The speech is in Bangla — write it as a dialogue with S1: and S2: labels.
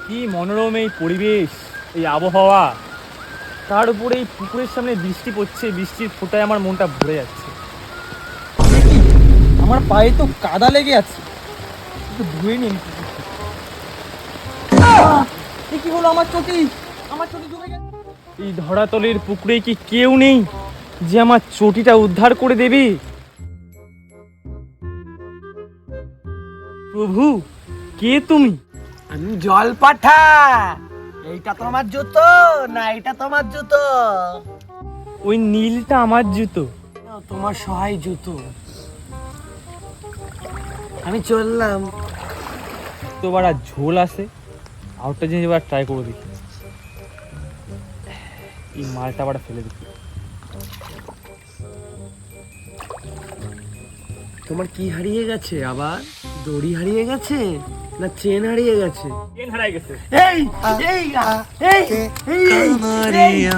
S1: কি মনোরম এই পরিবেশ, এই আবহাওয়া, তার উপরে এই পুকুরের সামনে বৃষ্টি পড়ছে, বৃষ্টির ফোঁটায় আমার মনটা ভরে যাচ্ছে। আমার পায়ে তো কাদা লেগে আছে, একটু ধুয়ে নিন। কি হলো আমার চটি ডুবে গেছে। এই ধরাতলের পুকুরে কি কেউ নেই যে আমার চটিটা উদ্ধার করে দেবে? প্রভু, কে তুমি?
S2: আমি জল পাঠা। এইটা তোমার জুতো না এটা তোমার জুতো?
S1: ওই নীলটা আমার জুতো।
S2: তোমার সহায় জুতো। আমি চললাম।
S1: তো বাড়া ঝোল আছে, আউটটা জিনিস এবার ট্রাই করে দেখি। এই মালটা বাড়া ফেলে দেখি।
S2: তোমার কি হারিয়ে গেছে? আবার দড়ি হারিয়ে গেছে না চেন হারিয়ে গেছে?
S1: চেন হারাই গেছে।
S2: এই এই এই এই
S3: Maria,